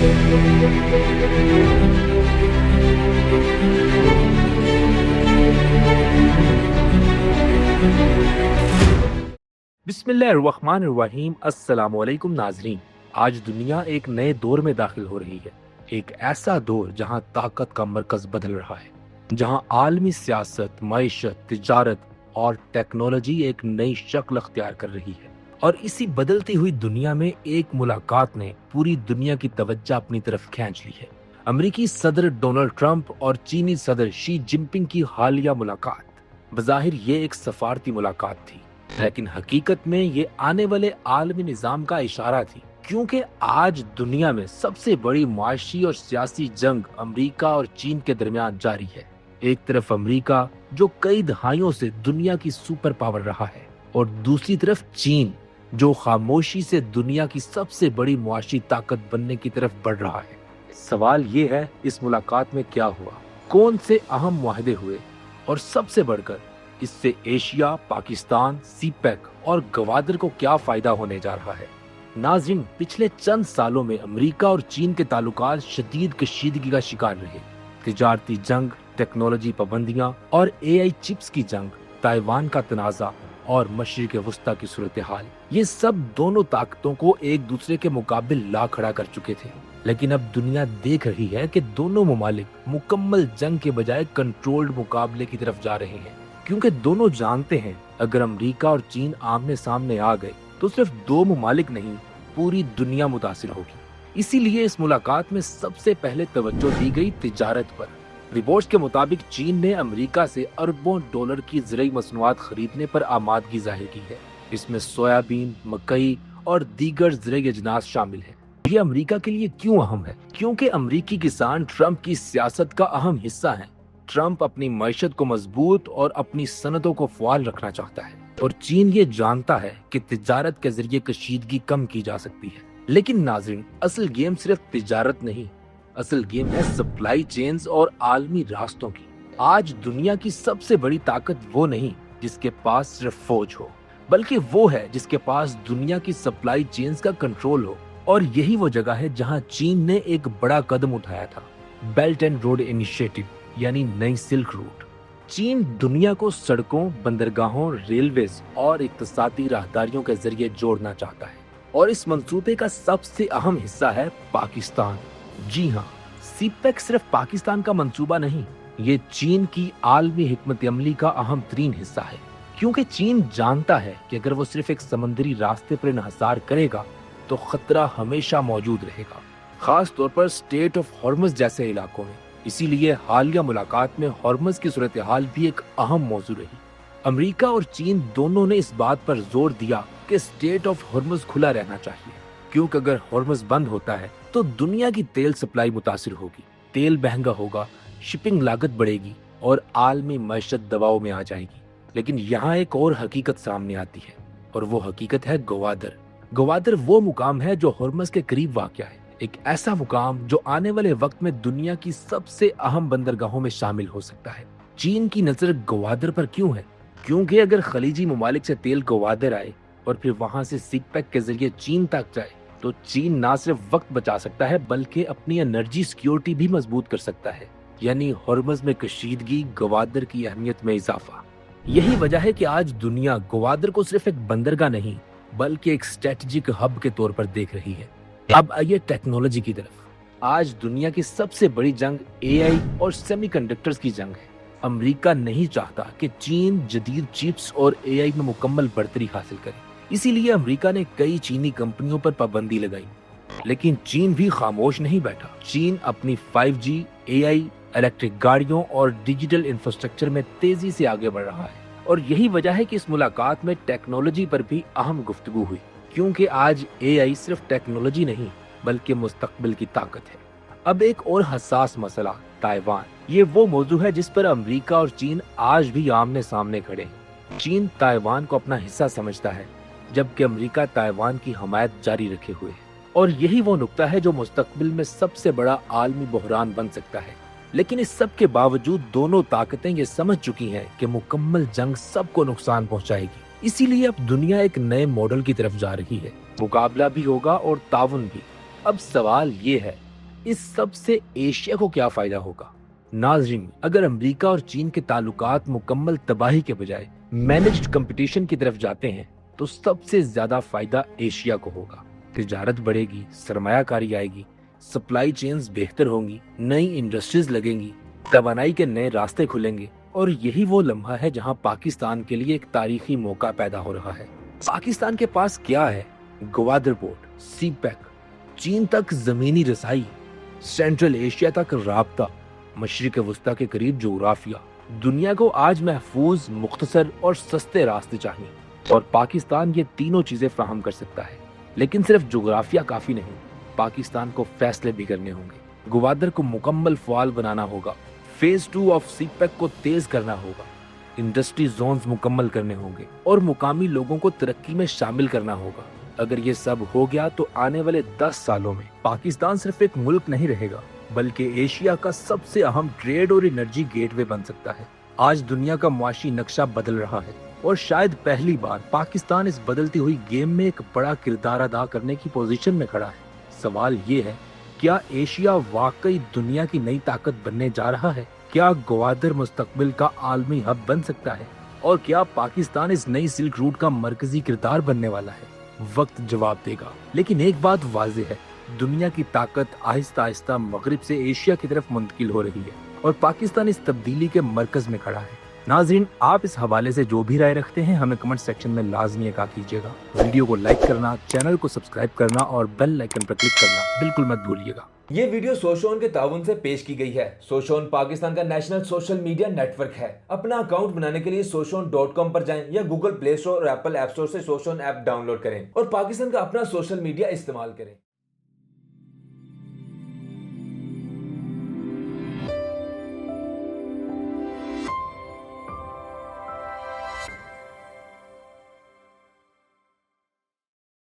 बिस्मिल्लाहिर्रहमानिर्रहीम। अस्सलाम वालेकुम नाजरीन। आज दुनिया एक नए दौर में दाखिल हो रही है। एक ऐसा दौर जहां ताकत का मरकज बदल रहा है, जहां आलमी सियासत, मईशत, तिजारत और टेक्नोलॉजी एक नई शक्ल अख्तियार कर रही है। और इसी बदलती हुई दुनिया में एक मुलाकात ने पूरी दुनिया की तवज्जो अपनी तरफ खींच ली है। अमेरिकी सदर डोनाल्ड ट्रंप और चीनी सदर शी जिनपिंग की हालिया मुलाकात। बज़ाहिर ये एक सफारती मुलाकात थी, लेकिन हकीकत में ये आने वाले आलमी निजाम का इशारा थी, क्योंकि आज दुनिया में सबसे बड़ी मुआशी और सियासी जंग अमेरिका और चीन के दरमियान जारी है। एक तरफ अमेरिका जो कई दहाइयों से दुनिया की सुपर पावर रहा है, और दूसरी तरफ चीन जो खामोशी से दुनिया की सबसे बड़ी मुआशी ताकत बनने की तरफ बढ़ रहा है। सवाल ये है, इस मुलाकात में क्या हुआ, कौन से अहम मुआहदे हुए, और सबसे बढ़कर इससे एशिया, पाकिस्तान, सीपेक और गवादर को क्या फायदा होने जा रहा है। नाज़रीन, पिछले चंद सालों में अमेरिका और चीन के ताल्लुकात शदीद कशीदगी का शिकार रहे। तिजारती जंग, टेक्नोलॉजी पाबंदियां और एआई चिप्स की जंग, ताइवान का तनाज़ा और मशरिक़ वस्ता की सूरत हाल, ये सब दोनों ताकतों को एक दूसरे के मुकाबिल ला खड़ा कर चुके थे। लेकिन अब दुनिया देख रही है कि दोनों ममालिक मुकम्मल जंग के बजाय कंट्रोल्ड मुकाबले की तरफ जा रहे हैं, क्योंकि दोनों जानते हैं अगर अमेरिका और चीन आमने सामने आ गए तो सिर्फ दो ममालिक नहीं, पूरी दुनिया मुतासिर होगी। इसीलिए इस मुलाकात में सबसे पहले तवज्जो दी गई तिजारत पर। रिपोर्ट्स के मुताबिक चीन ने अमेरिका से अरबों डॉलर की ज़रूरी मसनूआत खरीदने पर आमादगी जाहिर की है। इसमें सोयाबीन, मकई और दीगर ज़रूरी अजनास शामिल है। ये अमेरिका के लिए क्यों अहम है? क्योंकि अमेरिकी किसान ट्रंप की सियासत का अहम हिस्सा है। ट्रंप अपनी मईशत को मजबूत और अपनी सनतों को फ़आल रखना चाहता है, और चीन ये जानता है कि तिजारत के जरिए कशीदगी कम की जा सकती है। लेकिन नाज़रीन, असल गेम सिर्फ तिजारत नहीं, असल गेम है सप्लाई चेन्स और आलमी रास्तों की। आज दुनिया की सबसे बड़ी ताकत वो नहीं जिसके पास सिर्फ फौज हो, बल्कि वो है जिसके पास दुनिया की सप्लाई चेन्स का कंट्रोल हो। और यही वो जगह है जहां चीन ने एक बड़ा कदम उठाया था, बेल्ट एंड रोड इनिशिएटिव, यानी नई सिल्क रूट। चीन दुनिया को सड़कों, बंदरगाहों, रेलवेज और इक्तिसादी राहदारियों के जरिए जोड़ना चाहता है, और इस मंसूबे का सबसे अहम हिस्सा है पाकिस्तान। जी हाँ, सीपेक सिर्फ पाकिस्तान का मंसूबा नहीं, ये चीन की आलमी हिकमत अमली का अहम तरीन हिस्सा है, क्योंकि चीन जानता है कि अगर वो सिर्फ एक समंदरी रास्ते पर इन्हिसार करेगा तो खतरा हमेशा मौजूद रहेगा, खास तौर पर स्टेट ऑफ हॉर्मज जैसे इलाकों में। इसीलिए हालिया मुलाकात में हॉर्मज की सूरत हाल भी एक अहम मौजू रही। अमेरिका और चीन दोनों ने इस बात पर जोर दिया कि स्टेट ऑफ हॉर्मज खुला रहना चाहिए, क्योंकि अगर हॉर्मज बंद होता है तो दुनिया की तेल सप्लाई मुतासिर होगी, तेल महंगा होगा, शिपिंग लागत बढ़ेगी और आलमी मईशत दबाव में आ जाएगी। लेकिन यहाँ एक और हकीकत सामने आती है, और वो हकीकत है गवादर। गवादर वो मुकाम है जो हॉर्मज के करीब वाक़या है, एक ऐसा मुकाम जो आने वाले वक्त में दुनिया की सबसे अहम बंदरगाहों में शामिल हो सकता है। चीन की नजर गवादर पर क्यों है? क्योंकि अगर खलीजी ममालिक से तेल गवादर आए और फिर वहां से सीपेक के जरिए चीन तक जाए, तो चीन ना सिर्फ वक्त बचा सकता है बल्कि अपनी एनर्जी सिक्योरिटी भी मजबूत कर सकता है, यानी हॉर्मज में कशीदगी, गवादर की अहमियत में इजाफा। यही वजह है कि आज दुनिया गवादर को सिर्फ एक बंदरगाह नहीं बल्कि एक स्ट्रेटेजिक हब के तौर पर देख रही है। अब आइए टेक्नोलॉजी की तरफ। आज दुनिया की सबसे बड़ी जंग एआई और सेमीकंडक्टर्स की जंग है। अमेरिका नहीं चाहता कि चीन जदीद चिप्स और एआई में मुकम्मल बढ़तरी हासिल करे, इसीलिए अमेरिका ने कई चीनी कंपनियों पर पाबंदी लगाई। लेकिन चीन भी खामोश नहीं बैठा। चीन अपनी 5G, एआई, इलेक्ट्रिक गाड़ियों और डिजिटल इंफ्रास्ट्रक्चर में तेजी से आगे बढ़ रहा है, और यही वजह है कि इस मुलाकात में टेक्नोलॉजी पर भी अहम गुफ्तगू हुई, क्योंकि आज एआई सिर्फ टेक्नोलॉजी नहीं बल्कि मुस्तकबिल की ताकत है। अब एक और हसास मसला, ताइवान। ये वो मौजू है जिस पर अमेरिका और चीन आज भी आमने सामने खड़े हैं। चीन ताइवान को अपना हिस्सा समझता है, जबकि अमेरिका ताइवान की हमायत जारी रखे हुए है, और यही वो नुक्ता है जो मुस्तकबिल में सबसे बड़ा आलमी बहरान बन सकता है। लेकिन इस सब के बावजूद दोनों ताकतें ये समझ चुकी हैं कि मुकम्मल जंग सबको नुकसान पहुंचाएगी। इसीलिए अब दुनिया एक नए मॉडल की तरफ जा रही है। मुकाबला भी होगा और ताउन भी। अब सवाल ये है इस सब से एशिया को क्या फायदा होगा? नाज़रीन, अगर अमेरिका और चीन के ताल्लुकात मुकम्मल तबाही के बजाय मैनेज्ड कंपटीशन की तरफ जाते हैं तो सबसे ज्यादा फायदा एशिया को होगा। तिजारत बढ़ेगी, सरमायाकारी आएगी, सप्लाई चेन्स बेहतर होंगी, नई इंडस्ट्रीज लगेंगी, तवानाई के नए रास्ते खुलेंगे और यही वो लम्हा है जहां पाकिस्तान के लिए एक तारीखी मौका पैदा हो रहा है। पाकिस्तान के पास क्या है? ग्वादर पोर्ट, सी पैक, चीन तक जमीनी रसाई, सेंट्रल एशिया तक राबता, मशरिक वस्ता के करीब जोग्राफिया। दुनिया को आज महफूज, मुख्तसर और सस्ते रास्ते चाहिए और पाकिस्तान ये तीनों चीजें फराहम कर सकता है। लेकिन सिर्फ जोग्राफिया काफी नहीं, पाकिस्तान को फैसले भी करने होंगे। ग्वादर को मुकम्मल फाल बनाना होगा, फेज 2 ऑफ सीपैक को तेज करना होगा, इंडस्ट्री जोन्स मुकम्मल करने होंगे और मुकामी लोगों को तरक्की में शामिल करना होगा। अगर ये सब हो गया तो आने वाले 10 सालों में पाकिस्तान सिर्फ एक मुल्क नहीं रहेगा बल्कि एशिया का सबसे अहम ट्रेड और एनर्जी गेटवे बन सकता है। आज दुनिया का मुआशी नक्शा बदल रहा है और शायद पहली बार पाकिस्तान इस बदलती हुई गेम में एक बड़ा किरदार अदा करने की पोजीशन में खड़ा है। सवाल ये है, क्या एशिया वाकई दुनिया की नई ताकत बनने जा रहा है? क्या ग्वादर मुस्तकबिल का आलमी हब बन सकता है? और क्या पाकिस्तान इस नई सिल्क रूट का मरकजी किरदार बनने वाला है? वक्त जवाब देगा। लेकिन एक बात वाज़ेह है, दुनिया की ताकत आहिस्ता आहिस्ता मगरिब से एशिया की तरफ मुंतकिल हो रही है और पाकिस्तान इस तब्दीली के मरकज में खड़ा है। नाज़रीन, आप इस हवाले से जो भी राय रखते हैं हमें कमेंट सेक्शन में लाजमी आगाह कीजिएगा। वीडियो को लाइक करना, चैनल को सब्सक्राइब करना और बेल आइकन पर क्लिक करना बिल्कुल मत भूलिएगा। ये वीडियो सोशोन के ताउन से पेश की गई है। सोशोन पाकिस्तान का नेशनल सोशल मीडिया नेटवर्क है। अपना अकाउंट बनाने के लिए soshon.com पर जाएं या गूगल प्ले स्टोर और एप्पल ऐप स्टोर से सोशोन ऐप डाउनलोड करें और पाकिस्तान का अपना सोशल मीडिया इस्तेमाल करें।